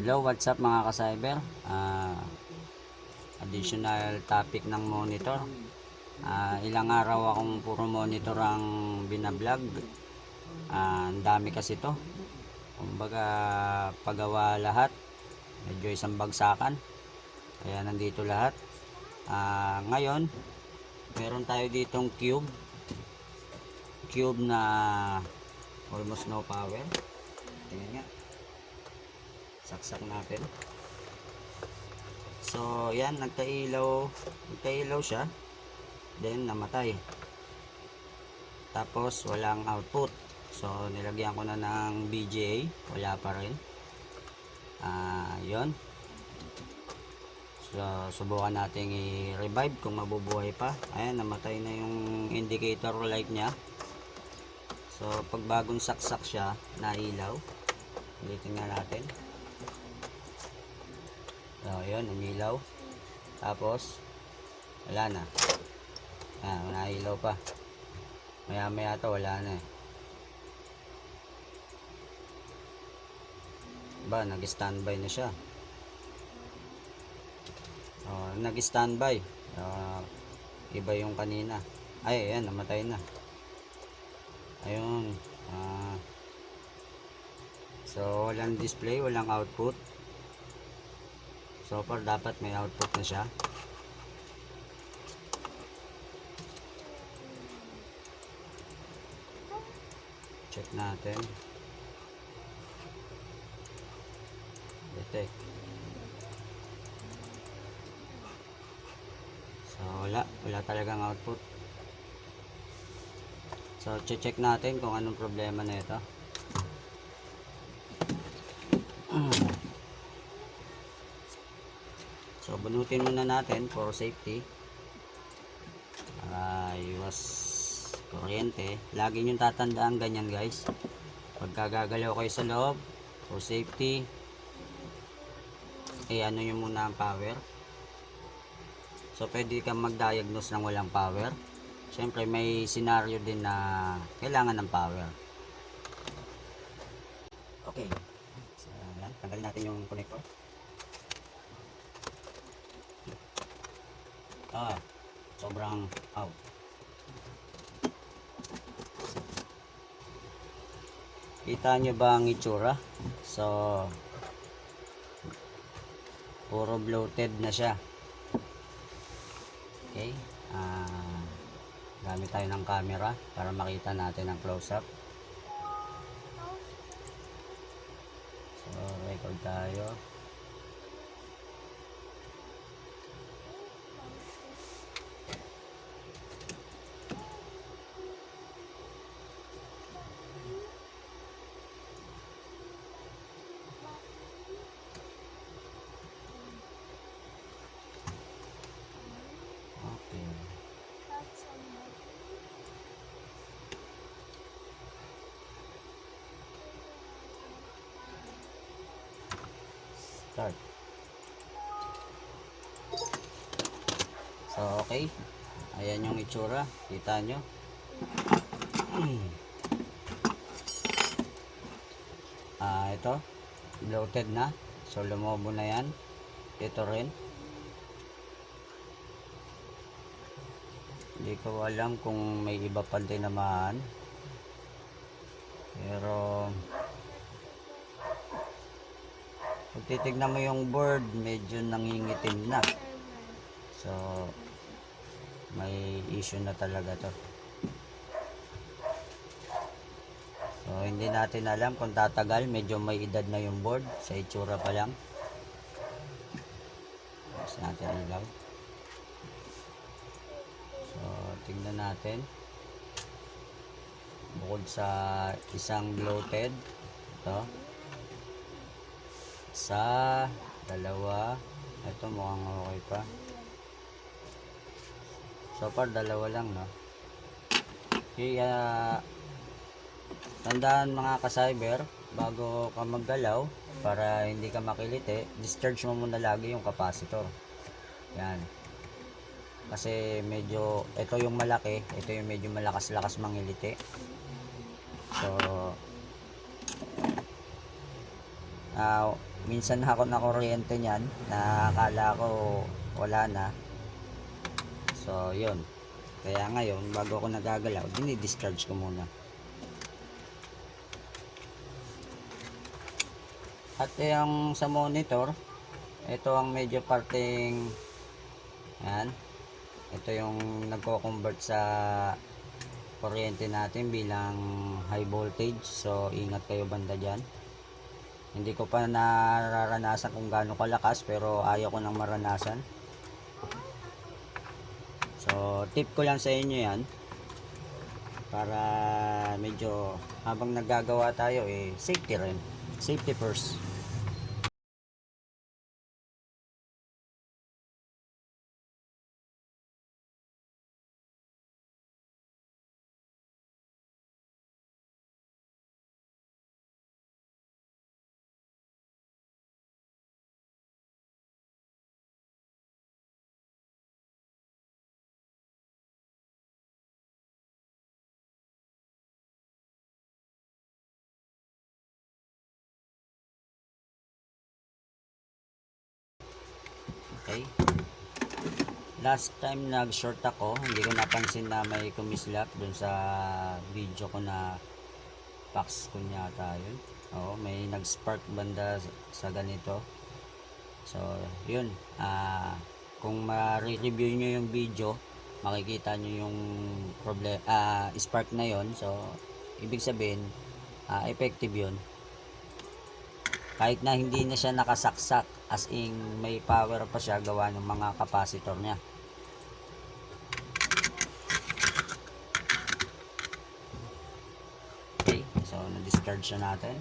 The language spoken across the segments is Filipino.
Hello, what's up mga ka-cyber? Additional topic ng monitor. Ilang araw akong puro monitor ang binablog. Ang dami kasi to. Kumbaga, pagawa lahat. Medyo isang bagsakan. Kaya nandito lahat. Ngayon, meron tayo ditong cube. Cube na almost no power. Tingnan nga. Saksak natin. So, yan, nagkailaw siya. Then, namatay. Tapos, walang output. So, nilagyan ko na ng BGA. Wala pa rin. Yun. So, subukan natin i-revive kung mabubuhay pa. Ayan, namatay na yung indicator light niya. So, pag bagong saksak siya, nailaw. Ulitin nga natin. So, yun, umilaw. Tapos, wala na. Nailaw pa. Maya maya to, wala na eh. Nag-standby na siya. Nag-standby. Iba yung kanina. Ay, ayan, namatay na. Ayun. So, walang display, walang output. So far dapat may output na siya. Check natin. Detect. So wala talagang output. So check natin kung anong problema na ito. So bunutin muna natin for safety. Iwas kuryente. Lagi nyo tatandaan ganyan guys. Pagka gagalaw kayo sa loob, for safety, ano nyo muna ang power. So pwede kang mag-diagnose ng walang power. Siyempre may scenario din na kailangan ng power. Okay. So yan, tanggalin natin yung connector. Sobrang out. Kita nyo ba ang itsura? So puro bloated na siya. Okay. Gamit tayo ng camera para makita natin ang close-up. So record tayo. Start. So okay, ayan yung itsura, kita nyo. Ito bloated na, so lumobo na yan. Ito rin, hindi ko alam kung may iba pa din naman, pero kung titignan mo yung board, medyo nangingitim na. So may issue na talaga to. So hindi natin alam kung tatagal, medyo may edad na yung board sa itsura pa lang. Tapos natin ilaw. So tingnan natin. Bukod sa isang bloated, ito sa dalawa, ito mukhang okay pa. So far dalawa lang, no? Kaya tandaan mga ka-cyber, bago ka maggalaw, para hindi ka makiliti, discharge mo muna lagi yung capacitor. Yan. Kasi medyo, ito yung malaki, ito yung medyo malakas-lakas mangiliti. So minsan ako na kuryente niyan na akala ko wala na. So yun, kaya ngayon bago ako nagagalaw, dini-discharge ko muna. At yung sa monitor, ito ang medyo parteng yan, ito yung nagko-convert sa kuryente natin bilang high voltage. So ingat kayo banda dyan. Hindi ko pa nararanasan kung gaano kalakas, pero ayaw ko nang maranasan. So tip ko lang sa inyo yan, para medyo habang naggagawa tayo safety rin, safety first. Okay, last time nag short ako, hindi ko napansin na may kumislap dun sa video ko na box ko yata yun. Oo, may nag spark banda sa ganito. So yun, kung ma-review nyo yung video, makikita nyo yung spark na yon. So ibig sabihin effective yun, kahit na hindi na siya nakasaksak, as in may power pa siya gawa ng mga capacitor niya. Okay, so na-discard siya natin.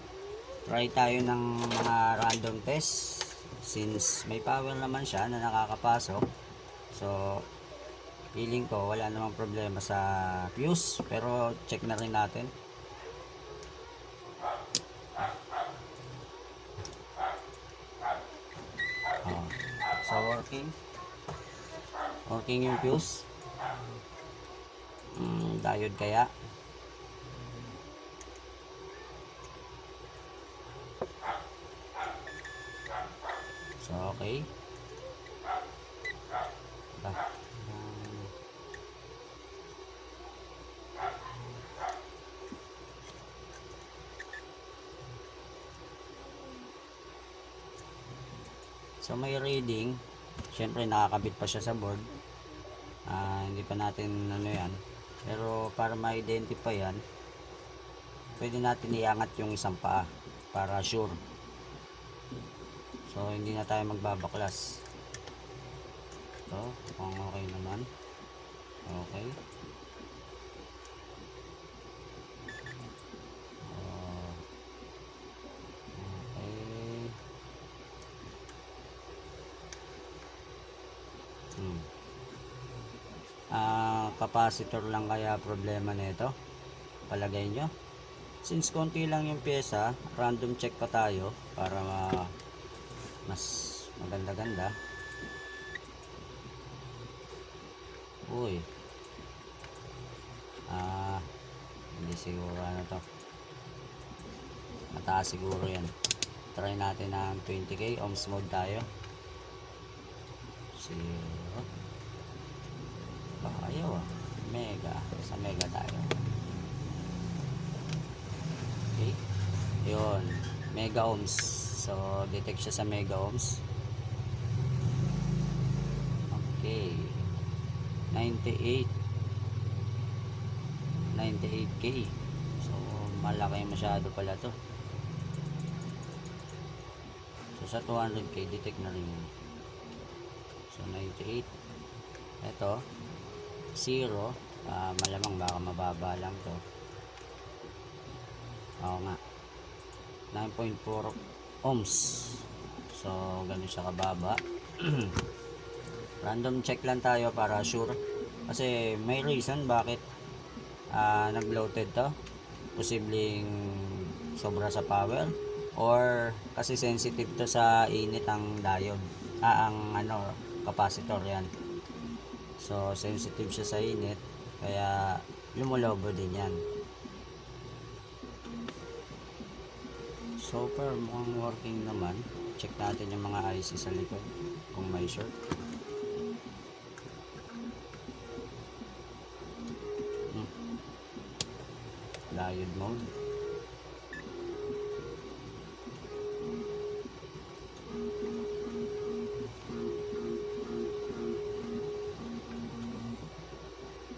Try tayo ng mga random test since may power naman siya na nakakapasok. So feeling ko wala namang problema sa fuse, pero check na rin natin. So working yung fuse. Diode kaya. So okay. So may reading, syempre nakakabit pa siya sa board. Hindi pa natin ano yan, pero para ma-identify yan, pwede natin iangat yung isang paa para sure. So hindi na tayo magbabaklas. So kung okay naman, okay. Capacitor lang kaya problema nito, palagay nyo? Since konti lang yung pyesa, random check pa tayo para mas maganda-ganda. Uy, hindi siguro ano to, mataas siguro yan. Try natin ng 20k ohms mode tayo. Ayaw mega, sa mega tayo. Okay, yun, mega ohms. So detect siya sa mega ohms. Okay, 98k. So malaki masyado pala to. So sa 200k detect na rin yun. So 98. Ito 0, malamang baka mababa lang to. Oo nga, 9.4 ohms. So ganun siya kababa. Random check lang tayo para sure, kasi may reason bakit nag-bloated to. Posibleng sobra sa power, or kasi sensitive to sa init ang diode, ang capacitor yan. So sensitive siya sa init, kaya lumulobo din yan. So far mukhang working naman. check natin yung mga IC sa likod kung may short. Diode mode.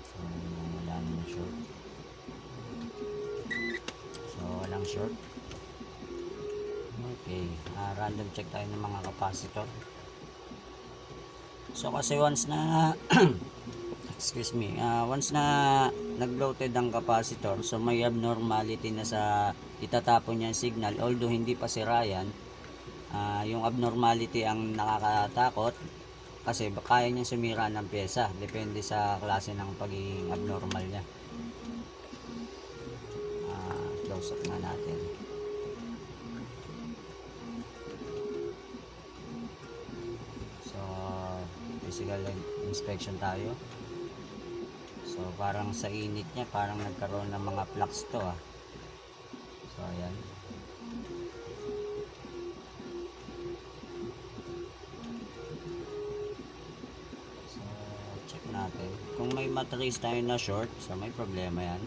So wala naman short. So walang short. Okay, random check tayo ng mga capacitor. So kasi once na excuse me, once na nag-bloated ang capacitor, so may abnormality na sa itatapon niya signal, although hindi pa sira yan. Yung abnormality ang nakakatakot kasi kaya niya sumira ng pyesa, depende sa klase ng pagiging abnormal niya. Close up na natin. So physical inspection tayo. So parang sa init niya parang nagkaroon ng mga flux to So ayan. So check natin. Kung may matrace tayo na short, so may problema yan.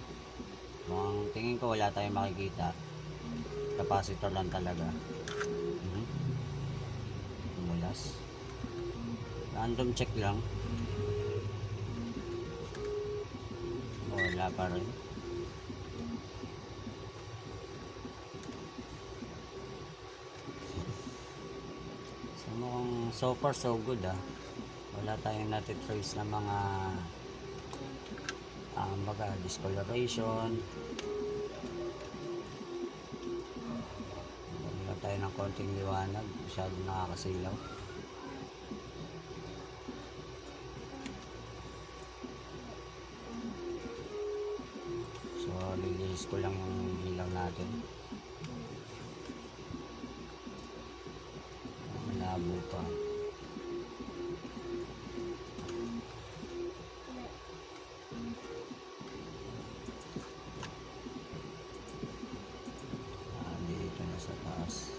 Mukhang tingin ko wala tayong makikita. Capacitor lang talaga. Mulas. Random check lang. Wala pa rin. So mukhang so far so good wala tayong natitrace na mga baga discoloration. Wala tayo ng konting liwanag, masyado nakakasilaw. So lilihis ko lang yung ilaw natin. Malabo pa. Dito na sa taas.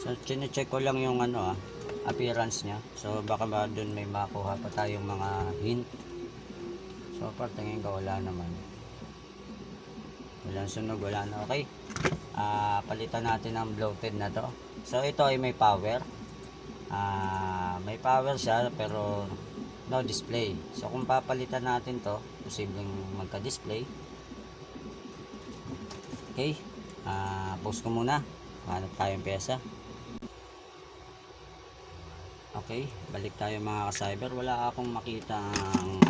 So chine-check ko lang yung appearance niya. So baka ba doon may makuha pa tayong mga hint. So far tingin ko wala naman. Walang sunog, wala na. Okay. Palitan natin ang bloated na to. So ito ay may power. May power siya pero no display. So kung papalitan natin to, posibleng magka-display. Okay. Pause ko muna. Hanap tayong pyesa. Okay, balik tayo mga ka-cyber. Wala akong makita ang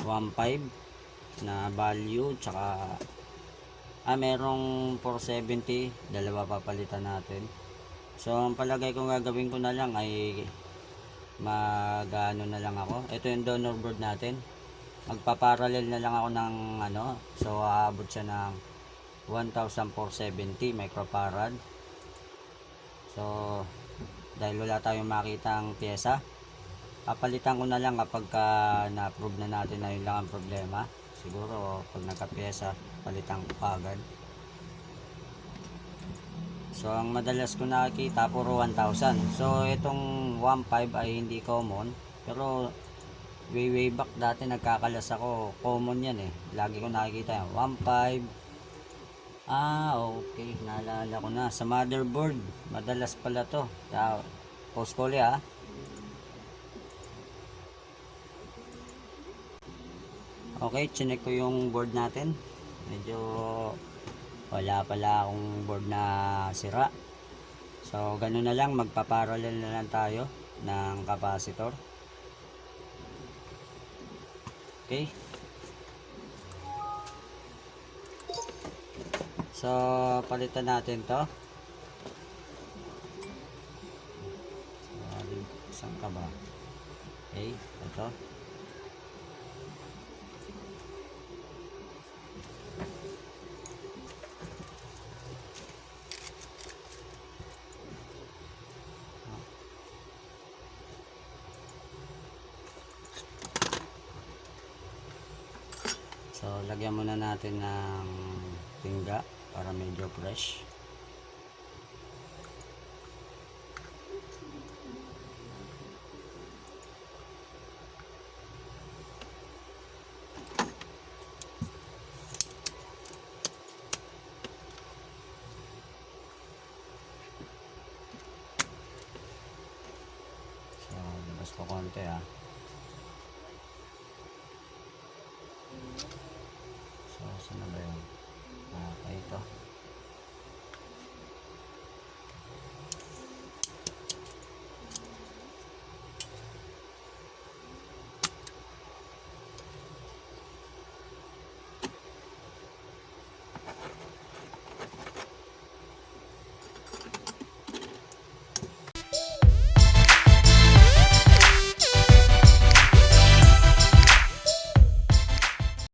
1.5 na value, tsaka merong 470, dalawa papalitan natin. So ang palagay kong gagawin ko na lang ay mag-ano na lang ako. Ito yung donor board natin. Magpa-parallel na lang ako ng so aabot siya ng 1470 microfarad. So dahil wala tayong makitang pyesa, papalitan ko na lang kapag na-approve na natin na yun lang ang problema. Siguro pag nagka-pyesa, palitan ko agad. So ang madalas ko nakikita puro 1,000. So itong 1.5 ay hindi common, pero way back dati nagkakalas ako, common yan lagi ko nakikita yan 1.5. Okay, naalala ko na. Sa motherboard, madalas pala to. Post ko ulit Okay, chinek ko yung board natin. Medyo wala pala akong board na sira. So, ganun na lang. Magpa-parallel na lang tayo ng capacitor. Okay. So, palitan natin to. Saan ka ba? Okay, ito. So lagyan muna natin ng tingga para medyo fresh. So labas ko konti